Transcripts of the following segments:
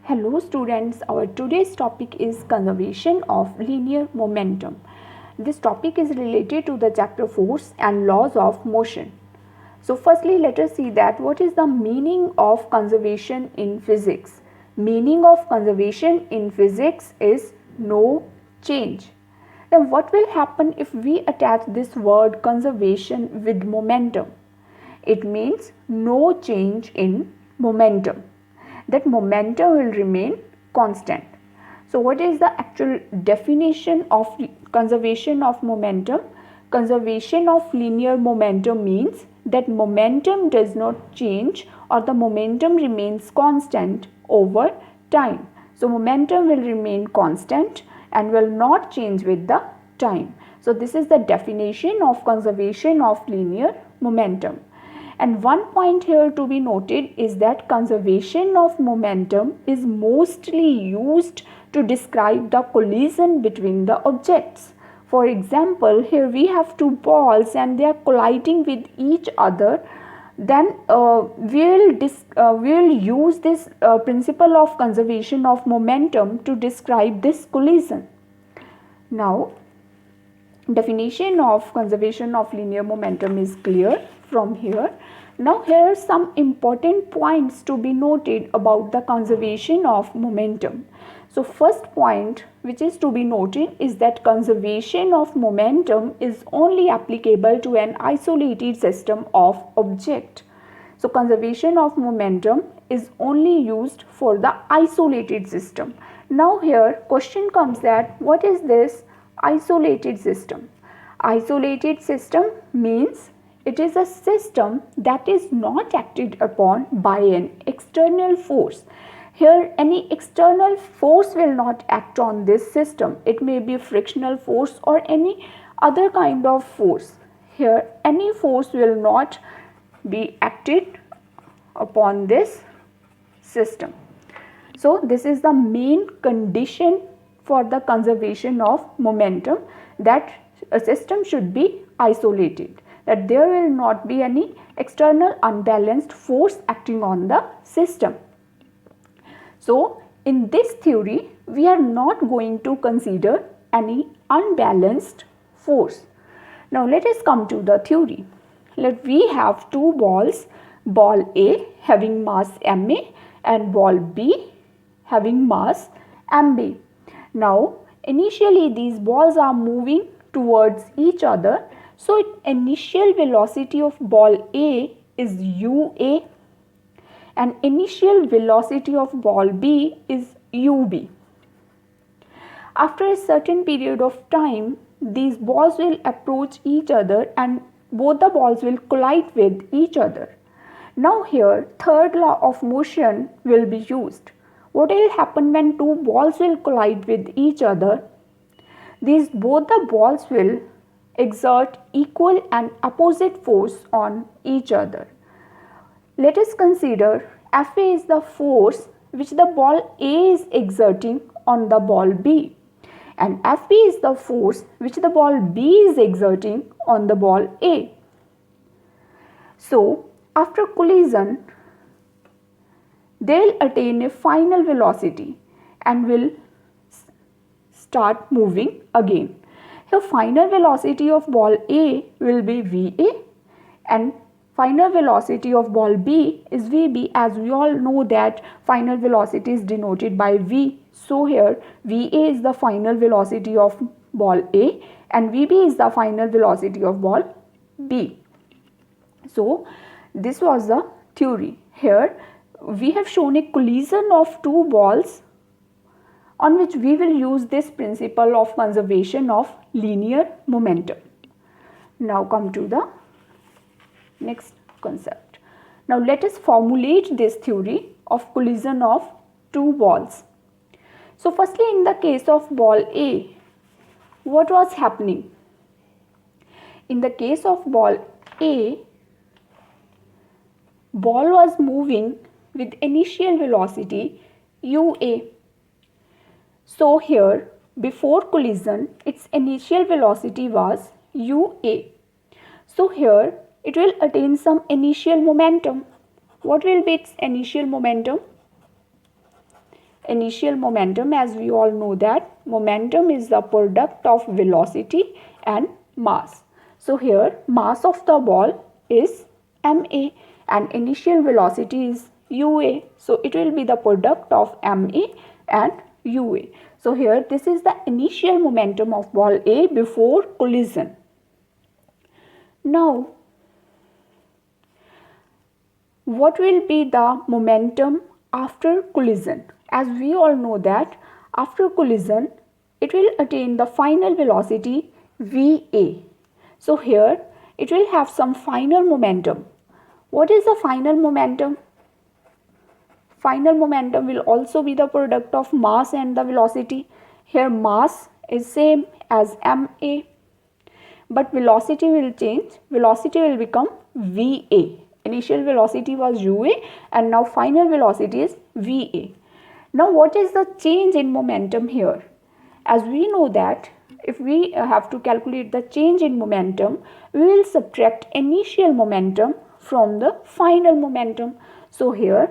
Hello students, our today's topic is conservation of linear momentum. This topic is related to the chapter force and laws of motion. So firstly, let us see that what is the meaning of conservation in physics. Meaning of conservation in physics is no change. Then what will happen if we attach this word conservation with momentum? It means no change in momentum. That momentum will remain constant. So what is the actual definition of conservation of momentum? Conservation of linear momentum means that momentum does not change or the momentum remains constant over time. So momentum will remain constant and will not change with the time. So this is the definition of conservation of linear momentum. And one point here to be noted is that conservation of momentum is mostly used to describe the collision between the objects. For example, here we have two balls and they are colliding with each other. Then we will use this principle of conservation of momentum to describe this collision. Now, definition of conservation of linear momentum is clear from here. Now here are some important points to be noted about the conservation of momentum. So first point which is to be noted is that conservation of momentum is only applicable to an isolated system of object. So conservation of momentum is only used for the isolated system. Now here question comes that what is this isolated system? Isolated system means it is a system that is not acted upon by an external force. Here any external force will not act on this system. It may be a frictional force or any other kind of force. Here any force will not be acted upon this system. So this is the main condition for the conservation of momentum, that a system should be isolated, that there will not be any external unbalanced force acting on the system. So in this theory we are not going to consider any unbalanced force. Now let us come to the theory. Let we have two balls, ball A having mass ma and ball B having mass mb. Now initially these balls are moving towards each other. So initial velocity of ball A is ua and initial velocity of ball B is ub. After a certain period of time, these balls will approach each other and both the balls will collide with each other. Now here third law of motion will be used. What will happen when two balls will collide with each other? Both the balls will exert equal and opposite force on each other. Let us consider Fa is the force which the ball A is exerting on the ball B, and Fb is the force which the ball B is exerting on the ball A. So after collision, they will attain a final velocity and will start moving again. Here final velocity of ball A will be Va and final velocity of ball B is Vb, as we all know that final velocity is denoted by V. So here Va is the final velocity of ball A and Vb is the final velocity of ball B. So this was the theory. Here we have shown a collision of two balls on which we will use this principle of conservation of linear momentum. Now come to the next concept. Now let us formulate this theory of collision of two balls. So firstly, in the case of ball A, what was happening? In the case of ball A, ball was moving with initial velocity ua. So here before collision its initial velocity was ua. So here it will attain some initial momentum. What will be its initial momentum? initial momentum. As we all know that momentum is the product of velocity and mass. So here mass of the ball is ma and initial velocity is ua. So it will be the product of ma and ua. So here this is the initial momentum of ball A before collision. Now what will be the momentum after collision? As we all know that after collision it will attain the final velocity va. So here it will have some final momentum. What is the final momentum? Final momentum will also be the product of mass and the velocity. Here mass is same as ma, but velocity will change. Velocity will become va. Initial velocity was ua and now final velocity is va. Now what is the change in momentum here? As we know that if we have to calculate the change in momentum, we will subtract initial momentum from the final momentum. So here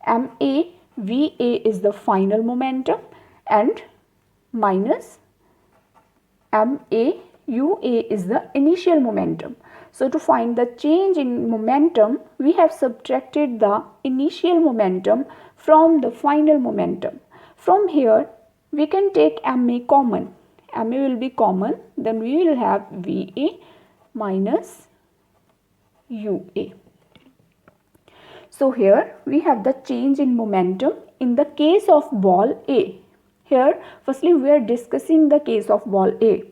ma va is the final momentum and minus ma ua is the initial momentum. So to find the change in momentum, we have subtracted the initial momentum from the final momentum. From here we can take ma common. Ma will be common, then we will have va minus ua. So here we have the change in momentum in the case of ball A. Here firstly we are discussing the case of ball A.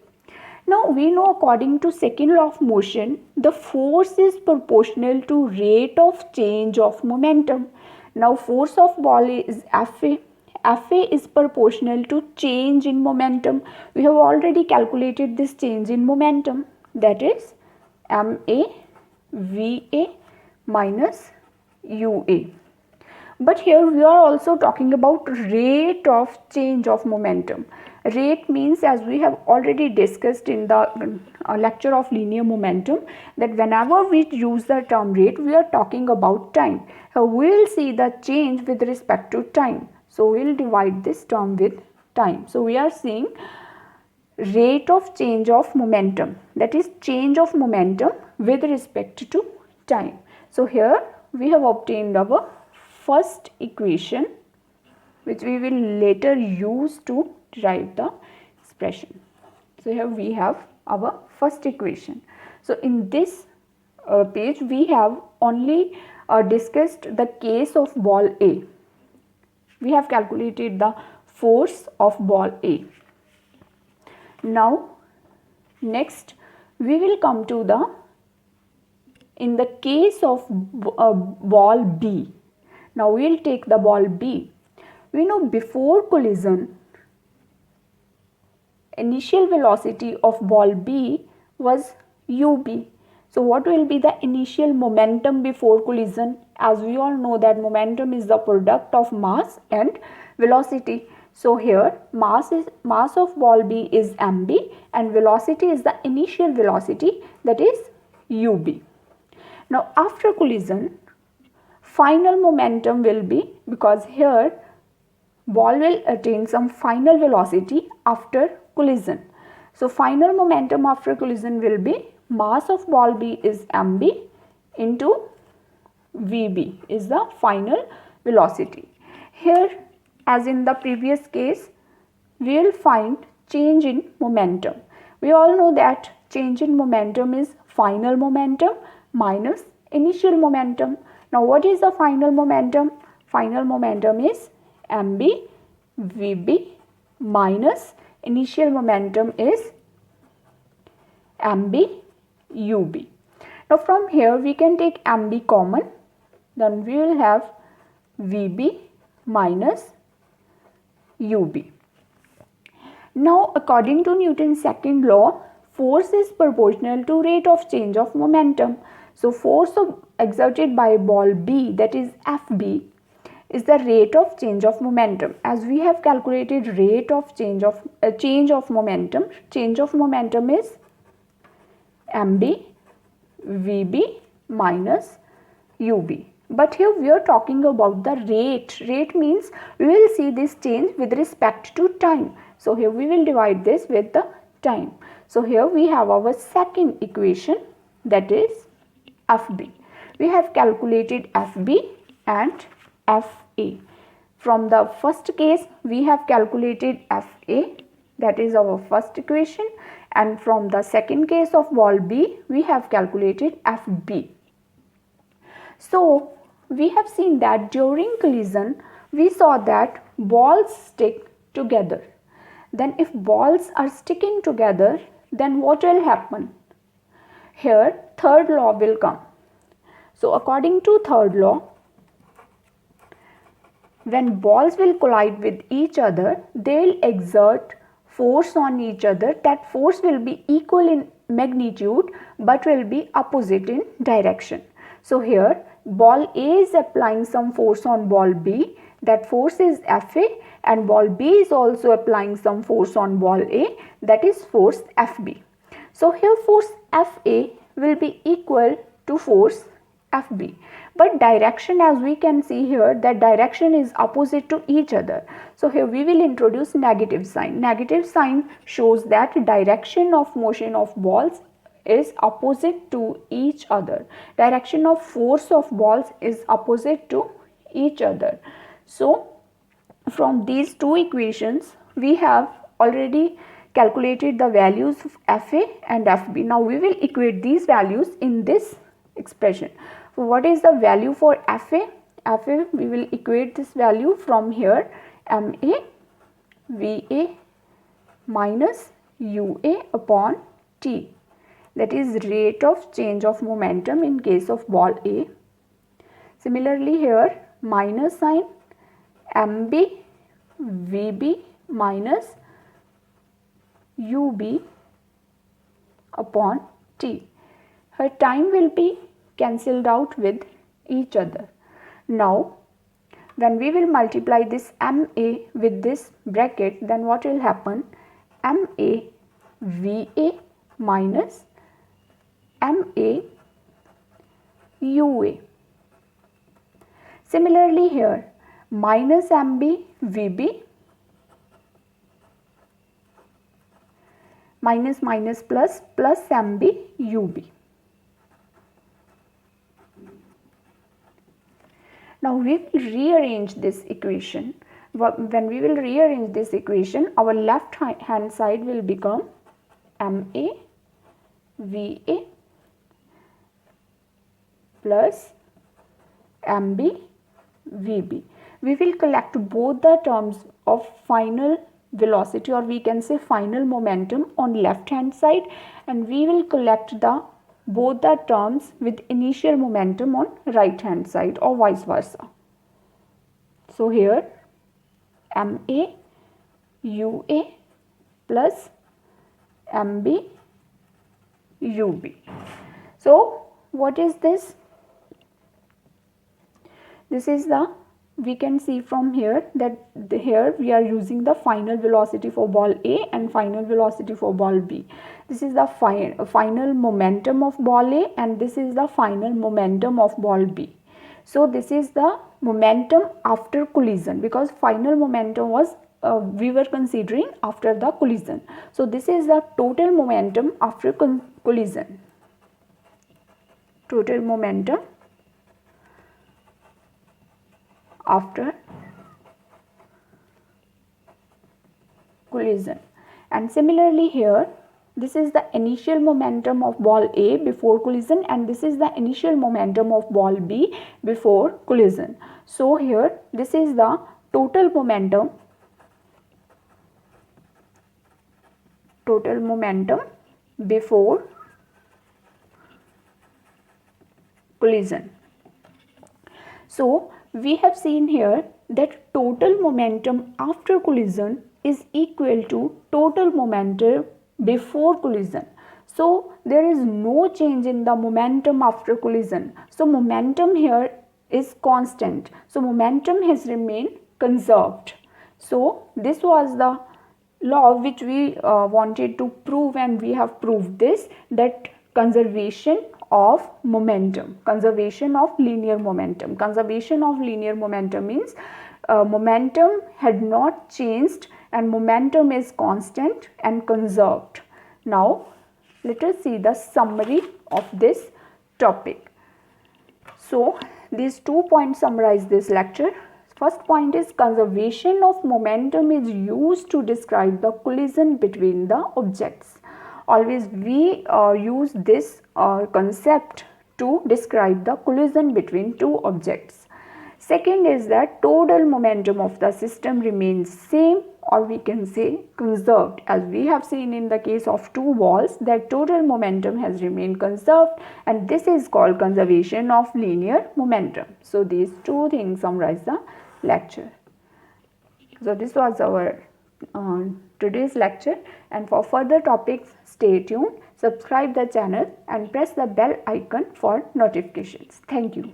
Now we know according to second law of motion, the force is proportional to rate of change of momentum. Now force of ball A is Fa. Fa is proportional to change in momentum. We have already calculated this change in momentum, that is ma va minus ua. But here we are also talking about rate of change of momentum. Rate means, as we have already discussed in the lecture of linear momentum, that whenever we use the term rate, we are talking about time. Here we will see the change with respect to time. So we will divide this term with time. So we are seeing rate of change of momentum, that is change of momentum with respect to time. So here we have obtained our first equation, which we will later use to derive the expression. So here we have our first equation. So in this page we have only discussed the case of ball A. We have calculated the force of ball A. Now next we will come to the in the case of ball B. Now we will take the ball B. We know before collision initial velocity of ball B was ub. So what will be the initial momentum before collision? As we all know that momentum is the product of mass and velocity. So here mass of ball B is mb and velocity is the initial velocity, that is ub. Now after collision final momentum will be, because here ball will attain some final velocity after collision. So final momentum after collision will be mass of ball B is mb into vb is the final velocity. Here as in the previous case we will find change in momentum. We all know that change in momentum is final momentum minus initial momentum. Now what is the final momentum? Final momentum is mb vb minus initial momentum is mb ub. Now from here we can take mb common, then we will have vb minus ub. Now according to Newton's second law, force is proportional to rate of change of momentum. So force exerted by ball B, that is Fb, is the rate of change of momentum. As we have calculated rate of change of momentum, change of momentum is mb vb minus ub. But here we are talking about the rate. Rate means we will see this change with respect to time. So here we will divide this with the time. So here we have our second equation, that is FB. We have calculated FB and FA. From the first case we have calculated FA, that is our first equation, and from the second case of ball B we have calculated FB. So we have seen that during collision we saw that balls stick together. Then if balls are sticking together, then what will happen? Here third law will come. So according to third law, when balls will collide with each other, they will exert force on each other. That force will be equal in magnitude but will be opposite in direction. So here ball A is applying some force on ball B, that force is Fa, and ball B is also applying some force on ball A, that is force Fb. So here force Fa will be equal to force Fb, but direction, as we can see here, that direction is opposite to each other. So here we will introduce negative sign. Negative sign shows that direction of motion of balls is opposite to each other. Direction of force of balls is opposite to each other. So from these two equations we have already calculated the values of Fa and Fb. Now we will equate these values in this expression. So what is the value for Fa? Fa, we will equate this value from here, Ma Va minus Ua upon T, that is rate of change of momentum in case of ball A. Similarly here minus sign Mb Vb minus Ub upon T. Her time will be cancelled out with each other. Now when we will multiply this Ma with this bracket, then what will happen? Ma Va minus Ma Ua. Similarly here minus Mb Vb minus minus plus Mb Ub. Now we will rearrange this equation. When we will rearrange this equation, our left hand side will become Ma Va plus Mb Vb. We will collect both the terms of final velocity, or we can say final momentum, on left hand side, and we will collect both the terms with initial momentum on right hand side, or vice versa. So here Ma Ua plus Mb Ub. So what is this? This is we can see from here that here we are using the final velocity for ball A and final velocity for ball B. This is the final momentum of ball A and this is the final momentum of ball B. So this is the momentum after collision, because final momentum was we were considering after the collision. So this is the total momentum after collision. Total momentum after collision. And similarly here, this is the initial momentum of ball A before collision and this is the initial momentum of ball B before collision. So here this is the total momentum before collision. So we have seen here that total momentum after collision is equal to total momentum before collision. So there is no change in the momentum after collision. So momentum here is constant. So momentum has remained conserved. So this was the law which we wanted to prove, and we have proved this, that conservation of momentum, conservation of linear momentum. Conservation of linear momentum means momentum had not changed and momentum is constant and conserved. Now let us see the summary of this topic. So these 2 points summarize this lecture. First point is conservation of momentum is used to describe the collision between the objects. Always we use this concept to describe the collision between two objects. Second is that total momentum of the system remains same, or we can say conserved, as we have seen in the case of two walls that total momentum has remained conserved, and this is called conservation of linear momentum. So these two things summarize the lecture. So this was our today's lecture, and for further topics stay tuned, subscribe the channel and press the bell icon for notifications. Thank you.